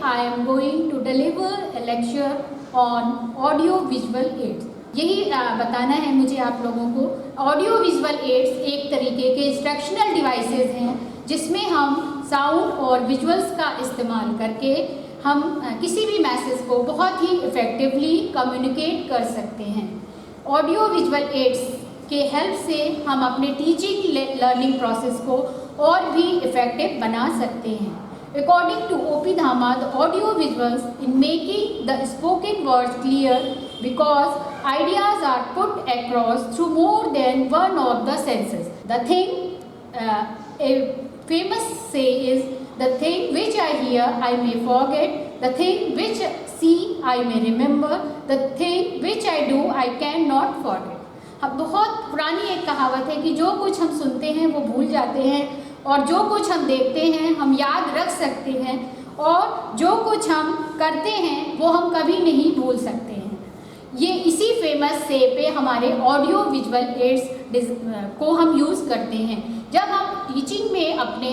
I am going to deliver a lecture on audio visual aids. यही बताना है मुझे आप लोगों को। ऑडियो विजुअल एड्स एक तरीके के इंस्ट्रक्शनल डिवाइसेस हैं जिसमें हम साउंड और विजुअल्स का इस्तेमाल करके हम किसी भी मैसेज को बहुत ही इफ़ेक्टिवली कम्युनिकेट कर सकते हैं। ऑडियो विजुअल एड्स के हेल्प से हम अपने टीचिंग लर्निंग प्रोसेस को और भी इफ़ेक्टिव बना सकते हैं। According to O.P. Dhamma, the audio visuals in making the spoken words clear because ideas are put across through more than one of the senses. The thing a famous say is, the thing which I hear I may forget, the thing which see I may remember, the thing which I do I cannot forget. अब बहुत पुरानी एक कहावत है कि जो कुछ हम सुनते हैं वो भूल जाते हैं और जो कुछ हम देखते हैं हम याद रख सकते हैं और जो कुछ हम करते हैं वो हम कभी नहीं भूल सकते हैं। ये इसी फेमस से पे हमारे ऑडियो विजुअल एड्स को हम यूज़ करते हैं। जब हम टीचिंग में अपने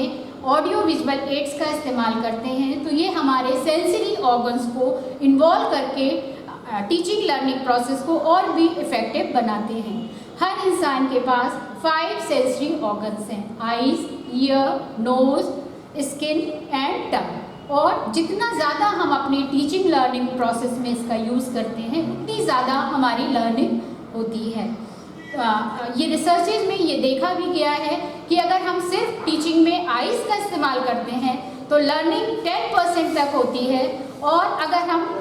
ऑडियो विजुअल एड्स का इस्तेमाल करते हैं तो ये हमारे सेंसरी ऑर्गन्स को इन्वॉल्व करके टीचिंग लर्निंग प्रोसेस को और भी इफ़ेक्टिव बनाते हैं। हर इंसान के पास 5 सेंसरी ऑर्गन्स हैं, eyes, ear, nose, skin and tongue. और जितना ज़्यादा हम अपनी टीचिंग लर्निंग प्रोसेस में इसका यूज़ करते हैं उतनी ज़्यादा हमारी लर्निंग होती है। ये रिसर्चेज में ये देखा भी गया है कि अगर हम सिर्फ टीचिंग में आईज का इस्तेमाल करते हैं तो लर्निंग 10% तक होती है और अगर हम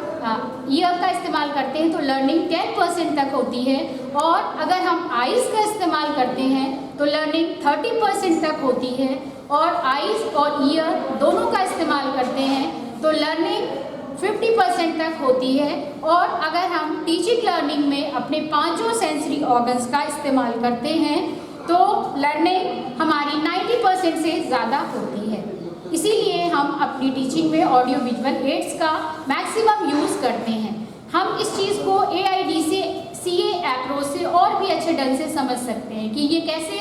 ईयर का इस्तेमाल करते हैं तो लर्निंग 10% तक होती है और अगर हम आईज का इस्तेमाल करते हैं तो लर्निंग 30% तक होती है और आईज और ईयर दोनों का इस्तेमाल करते हैं तो लर्निंग 50% तक होती है और अगर हम टीचिंग लर्निंग में अपने 5 सेंसरी ऑर्गन्स का इस्तेमाल करते हैं तो लर्निंग हमारी 90% से ज़्यादा होती है। इसीलिए हम अपनी टीचिंग में ऑडियो विजुअल एड्स का मैक्सिमम यूज़ करते हैं। हम इस चीज़ को AIDCA अप्रोच से और भी अच्छे ढंग से समझ सकते हैं कि ये कैसे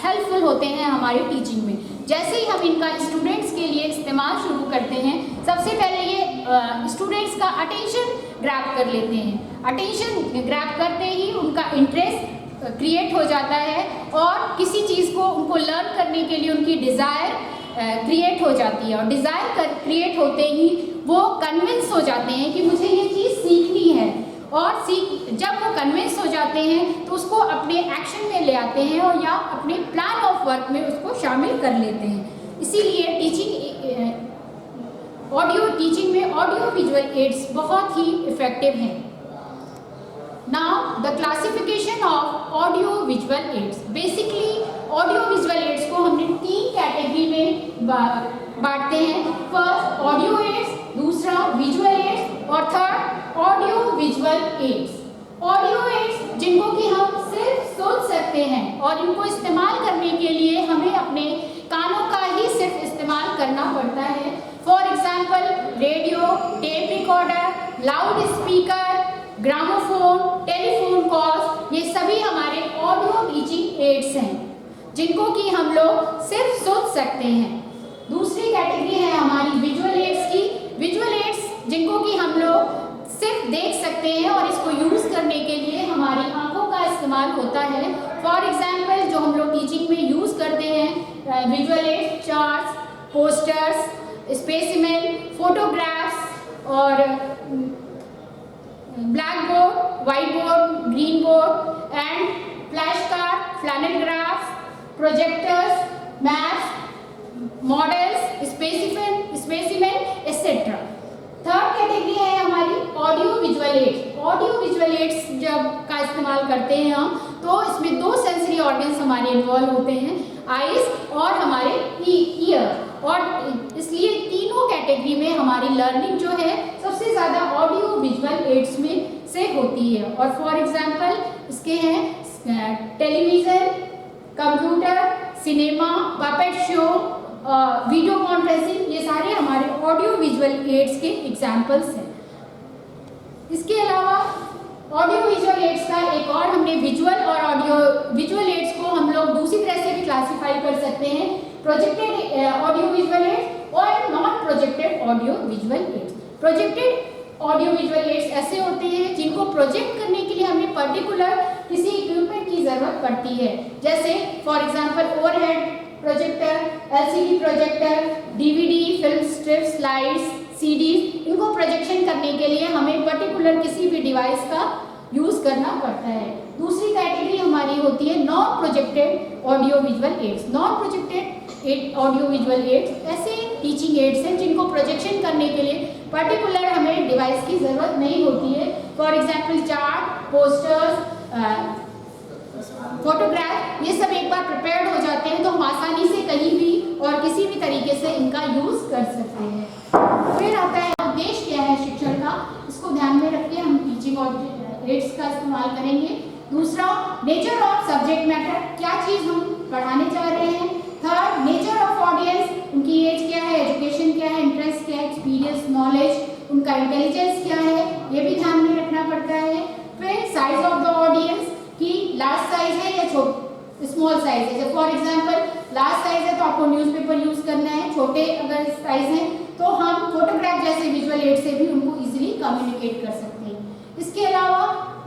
हेल्पफुल होते हैं हमारी टीचिंग में। जैसे ही हम इनका स्टूडेंट्स के लिए इस्तेमाल शुरू करते हैं, सबसे पहले ये स्टूडेंट्स का अटेंशन ग्रैब कर लेते हैं। अटेंशन ग्रैब करते ही उनका इंटरेस्ट क्रिएट हो जाता है और किसी चीज़ को उनको लर्न करने के लिए उनकी डिज़ायर क्रिएट हो जाती है और डिज़ायर क्रिएट होते ही वो कन्विंस हो जाते हैं कि मुझे ये चीज़ सीखनी है और जब वो कन्विंस हो जाते हैं तो उसको अपने एक्शन में ले आते हैं और या अपने प्लान ऑफ वर्क में उसको शामिल कर लेते हैं। इसीलिए टीचिंग में ऑडियो विजुअल एड्स बहुत ही इफ़ेक्टिव हैं। Now the classification of audio visual aids. Basically audio visual aids को हमने 3 कैटेगरी में बांटते हैं। फर्स्ट ऑडियो एड्स, दूसरा विजुअल एड्स और third audio visual aids. Audio aids जिनको कि हम सिर्फ सुन सकते हैं और इनको इस्तेमाल करने के लिए हमें अपने कानों का ही सिर्फ इस्तेमाल करना पड़ता है। For example radio, tape recorder, loud speaker, gramophone, telephone calls, ये सभी हमारे ऑडियो टीचिंग एड्स हैं जिनको कि हम लोग सिर्फ सुन सकते हैं। दूसरी कैटेगरी है हमारी विजुअल एड्स की। विजुअल एड्स जिनको कि हम लोग सिर्फ देख सकते हैं और इसको यूज़ करने के लिए हमारी आंखों का इस्तेमाल होता है। फॉर एग्जाम्पल जो हम लोग टीचिंग में यूज़ करते हैं visual aids, charts, posters, specimen, photographs और black board, white board, green board and flash card, flannel graphs, projectors, maps, models, specimen etcetera. Third category है हमारी audio visual aids. Audio visual aids जब का इस्तेमाल करते हैं हम तो इसमें 2 सेंसरी ऑर्गन्स हमारे इन्वॉल्व होते हैं, आईज और हमारे ईयर। और इसलिए तीनों कैटेगरी में हमारी लर्निंग जो है सबसे ज़्यादा ऑडियो विजुअल एड्स में से होती है। और फॉर एग्जांपल इसके हैं television, computer, cinema, puppet show, video conferencing, ये सारे हमारे ऑडियो विजुअल एड्स के एग्जाम्पल्स हैं। इसके अलावा ऑडियो विजुअल एड्स का एक और हमने विजुअल और ऑडियो विजुअल एड्स को हम लोग दूसरी तरह से भी क्लासीफाई कर सकते हैं प्रोजेक्टेड ऑडियो विजुअल एड्स और non projected audio visual ads. Projected audio visual ads ऐसे होते हैं जिनको प्रोजेक्ट करने के लिए हमें पर्टिकुलर किसी इक्विपमेंट की जरूरत पड़ती है, जैसे for example overhead projector, LCD projector, DVD, film strips, slides, CDs, इनको प्रोजेक्शन करने के लिए हमें पर्टिकुलर किसी भी डिवाइस का यूज करना पड़ता है। दूसरी कैटेगरी हमारी होती है non projected audio visual ads. Non projected audio visual ads ऐसे टीचिंग एड्स हैं जिनको प्रोजेक्शन करने के लिए पर्टिकुलर हमें डिवाइस की जरूरत नहीं होती है। For example chart, posters, photograph, ये सब एक बार प्रिपेयर्ड हो जाते हैं तो हम आसानी से कहीं भी और किसी भी तरीके से इनका यूज कर सकते हैं। फिर आता है उद्देश्य क्या है शिक्षण का, इसको ध्यान में रख के हम टीचिंग एड्स का इस्तेमाल करेंगे। दूसरा, नेचर ऑफ सब्जेक्ट मैटर, क्या चीज हम पढ़ाने जा रहे हैं। थर्ड, नेचर ऑफ ऑडियंस, उनकी एज क्या है, एजुकेशन क्या है, इंटरेस्ट क्या है, एक्सपीरियंस, नॉलेज, उनका इंटेलिजेंस क्या है, ये भी ध्यान में रखना पड़ता है। फिर साइज ऑफ द ऑडियंस, की लार्ज साइज है या स्मॉल साइज है। फॉर एग्जांपल लार्ज साइज है तो आपको न्यूज़पेपर यूज करना है, छोटे अगर साइज है तो हम फोटोग्राफ जैसे विजुअल एड से भी उनको इजीली कम्युनिकेट कर सकते हैं। इसके अलावा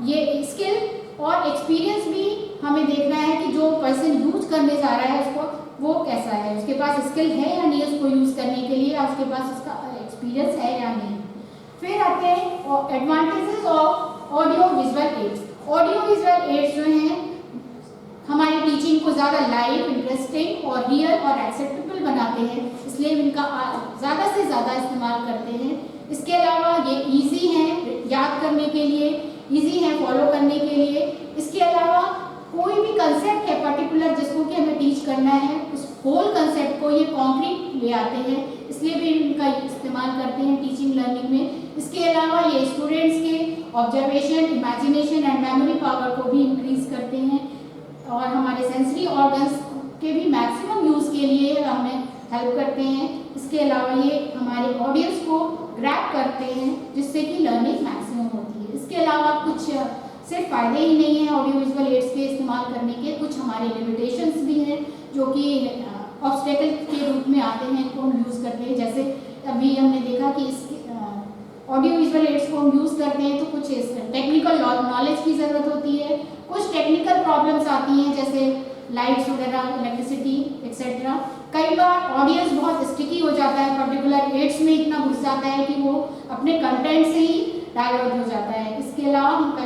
ये स्किल और एक्सपीरियंस भी हमें देखना है कि जो पर्सन यूज करने जा रहा है उसको वो कैसा है, उसके पास स्किल है या नहीं उसको यूज करने के लिए, या उसके पास उसका एक्सपीरियंस है या नहीं। फिर आते हैं advantages of audio visual aids. Audio visual ads जो हैं हमारी टीचिंग को ज़्यादा लाइव, इंटरेस्टिंग और रियल और एक्सेप्टेबल बनाते हैं, इसलिए इनका ज़्यादा से ज़्यादा इस्तेमाल करते हैं। इसके अलावा ये इजी हैं याद करने के लिए, इजी हैं फॉलो करने के लिए। इसके अलावा कोई भी कंसेप्ट है पर्टिकुलर जिसको कि हमें टीच करना है, उस होल कंसेप्ट को ये कॉन्क्रीट ले आते हैं, इसलिए भी इनका इस्तेमाल करते हैं टीचिंग लर्निंग में। इसके अलावा ये स्टूडेंट्स के observation, imagination and memory power को भी इंक्रीज करते हैं और हमारे सेंसरी ऑर्गन्स के भी मैक्सिमम यूज़ के लिए हमें हेल्प करते हैं। इसके अलावा ये हमारे ऑडियंस को ग्रैब करते हैं जिससे कि लर्निंग मैक्सिमम होती है। इसके अलावा कुछ सिर्फ फ़ायदे ही नहीं हैं ऑडियो विजुअल एड्स के इस्तेमाल करने के, कुछ हमारे लिमिटेशंस भी हैं जो कि ऑब्स्टेकल के रूप में आते हैं, इनको हम यूज़ करते हैं। जैसे अभी हमने देखा कि इसके ऑडियो विजुअल एड्स को हम यूज़ करते हैं तो कुछ टेक्निकल नॉलेज की ज़रूरत होती है, कुछ टेक्निकल प्रॉब्लम्स आती हैं जैसे लाइट्स वगैरह, इलेक्ट्रिसिटी एक्सेट्रा। कई बार ऑडियंस बहुत स्टिकी हो जाता है, पर्टिकुलर एड्स में इतना घुस जाता है कि वो अपने कंटेंट से ही डाइवर्ट हो जाता है। इसके अलावा हम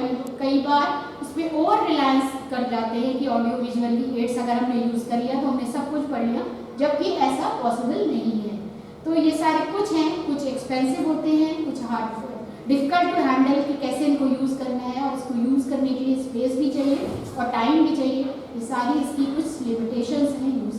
कई बार इस पर ओवर रिलायंस कर जाते हैं कि ऑडियो विजुअल एड्स अगर हमने यूज़ कर लिया तो हमने सब कुछ पढ़ लिया, जबकि ऐसा पॉसिबल नहीं है। तो ये सारे कुछ हैं, कुछ एक्सपेंसिव होते हैं, कुछ हार्ड डिफिकल्ट टू हैंडल कि कैसे इनको यूज़ करना है, और इसको यूज़ करने के लिए स्पेस भी चाहिए और टाइम भी चाहिए। ये सारी इसकी कुछ लिमिटेशंस हैं यूज़